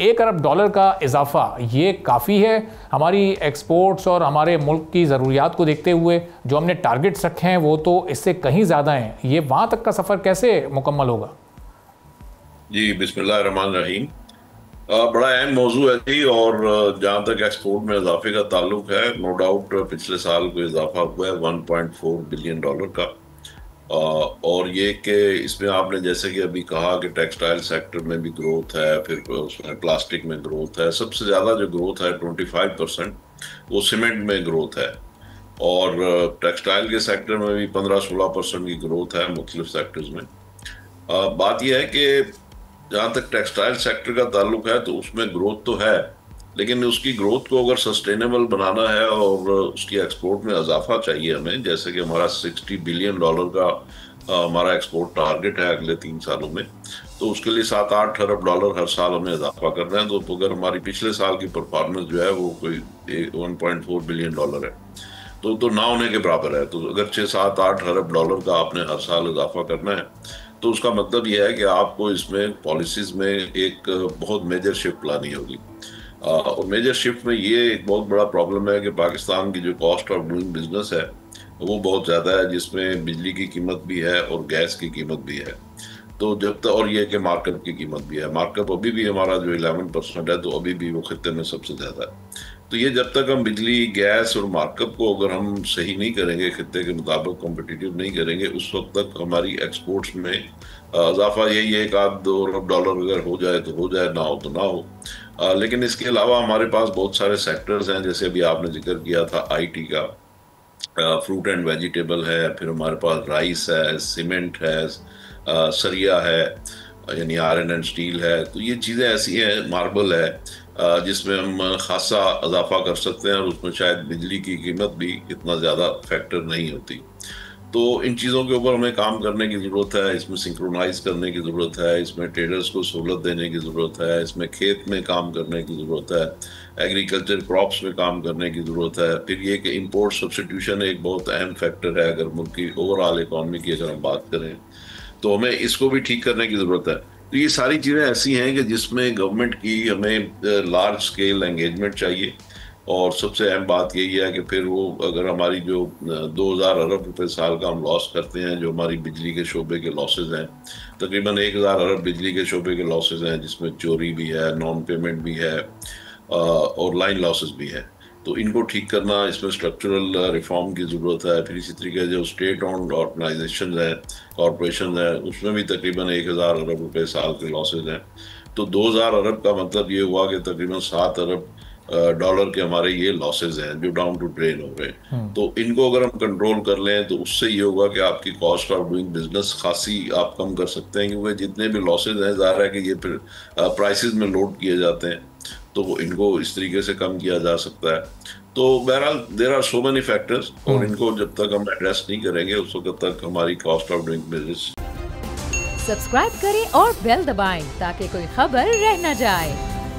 $1 अरब का इजाफा ये काफ़ी है हमारी एक्सपोर्ट्स और हमारे मुल्क की ज़रूरियात को देखते हुए? जो हमने टारगेट्स रखे हैं वो तो इससे कहीं ज़्यादा हैं, ये वहाँ तक का सफ़र कैसे मुकम्मल होगा? जी, बिस्मिल्लाहिर्रहमानिर्रहीम। बड़ा अहम मौजू है जी। और जहाँ तक एक्सपोर्ट में इजाफे का ताल्लुक है, नो डाउट पिछले साल को इजाफा हुआ है $1.4 बिलियन का। और ये कि इसमें आपने जैसे कि अभी कहा कि टेक्सटाइल सेक्टर में भी ग्रोथ है, फिर उसमें प्लास्टिक में ग्रोथ है। सबसे ज़्यादा जो ग्रोथ है 25% वो सीमेंट में ग्रोथ है। और टेक्सटाइल के सेक्टर में भी 15-16% की ग्रोथ है मुख्तलिफ सेक्टर्स में। बात यह है कि जहाँ तक टेक्सटाइल सेक्टर का ताल्लुक है तो उसमें ग्रोथ तो है, लेकिन उसकी ग्रोथ को अगर सस्टेनेबल बनाना है और उसकी एक्सपोर्ट में इजाफा चाहिए हमें, जैसे कि हमारा $60 बिलियन का हमारा एक्सपोर्ट टारगेट है अगले 3 सालों में, तो उसके लिए $7-8 अरब हर साल हमें इजाफा करना है। तो अगर हमारी पिछले साल की परफॉर्मेंस जो है वो कोई $1.4 बिलियन है तो ना होने के बराबर है। तो अगर 6-7-8 अरब का आपने हर साल इजाफा करना है तो उसका मतलब यह है कि आपको इसमें पॉलिसीज में एक बहुत मेजर शिफ्ट लानी होगी। और मेजर शिफ्ट में ये एक बहुत बड़ा प्रॉब्लम है कि पाकिस्तान की जो कॉस्ट ऑफ डूइंग बिजनेस है वो बहुत ज़्यादा है, जिसमें बिजली की कीमत भी है और गैस की कीमत भी है। तो जब तक, और ये कि मार्कअप की कीमत भी है, मार्कअप अभी भी हमारा जो 11% है तो अभी भी वो खत्ते में सबसे ज़्यादा है। तो ये जब तक हम बिजली, गैस और मार्कअप को अगर हम सही नहीं करेंगे, खत्ते के मुताबिक कॉम्पिटिटिव नहीं करेंगे, उस वक्त तक हमारी एक्सपोर्ट्स में इजाफा यही है, $1-2 अरब अगर हो जाए तो हो जाए, ना हो तो ना हो। लेकिन इसके अलावा हमारे पास बहुत सारे सेक्टर्स हैं, जैसे अभी आपने जिक्र किया था IT का, फ्रूट एंड वेजिटेबल है, फिर हमारे पास राइस है, सीमेंट है, सरिया है, यानी आयरन एंड स्टील है। तो ये चीज़ें ऐसी हैं, मार्बल है, जिसमें हम खासा इजाफा कर सकते हैं और उसमें शायद बिजली की कीमत भी इतना ज़्यादा फैक्टर नहीं होती। तो इन चीज़ों के ऊपर हमें काम करने की ज़रूरत है, इसमें सिंक्रोनाइज करने की ज़रूरत है, इसमें ट्रेडर्स को सहूलत देने की ज़रूरत है, इसमें खेत में काम करने की ज़रूरत है, एग्रीकल्चर क्रॉप्स में काम करने की ज़रूरत है। फिर ये कि इंपोर्ट सब्स्टिट्यूशन एक बहुत अहम फैक्टर है अगर मुल्क की ओवरऑल इकॉनमी की अगर हम बात करें, तो हमें इसको भी ठीक करने की ज़रूरत है। तो ये सारी चीज़ें ऐसी हैं कि जिसमें गवर्नमेंट की हमें लार्ज स्केल एंगेजमेंट चाहिए। और सबसे अहम बात यही है कि फिर वो अगर हमारी जो 2000 अरब रुपए साल का हम लॉस करते हैं, जो हमारी बिजली के शोबे के लॉसेज हैं, तकरीबन 1000 अरब बिजली के शोबे के लॉसेज हैं, जिसमें चोरी भी है, नॉन पेमेंट भी है, और लाइन लॉसेज भी है। तो इनको ठीक करना, इसमें स्ट्रक्चरल रिफॉर्म की ज़रूरत है। फिर इसी तरीके जो स्टेट ओन्ड ऑर्गेनाइजेशन हैं, कॉरपोरेशन हैं, उसमें भी तकरीबन 1000 अरब रुपए साल के लॉसेज हैं। तो 2000 अरब का मतलब ये हुआ कि तकरीबन $7 अरब के हमारे ये लॉसेज हैं जो डाउन टू ड्रेन हो गए। तो इनको अगर हम कंट्रोल कर लें तो उससे ये होगा कि आपकी कॉस्ट ऑफ डूइंग बिजनेस खासी आप कम कर सकते हैं, क्योंकि जितने भी लॉसेज हैं ज़ाहिर है कि ये फिर प्राइसेस में लोड किए जाते हैं, तो इनको इस तरीके से कम किया जा सकता है। तो बहरहाल there are so many factors, और इनको जब तक हम एड्रेस नहीं करेंगे उस वक्त तक हमारी cost of doing business. Subscribe करें और बेल दबाएं ताकि कोई खबर रह न जाए।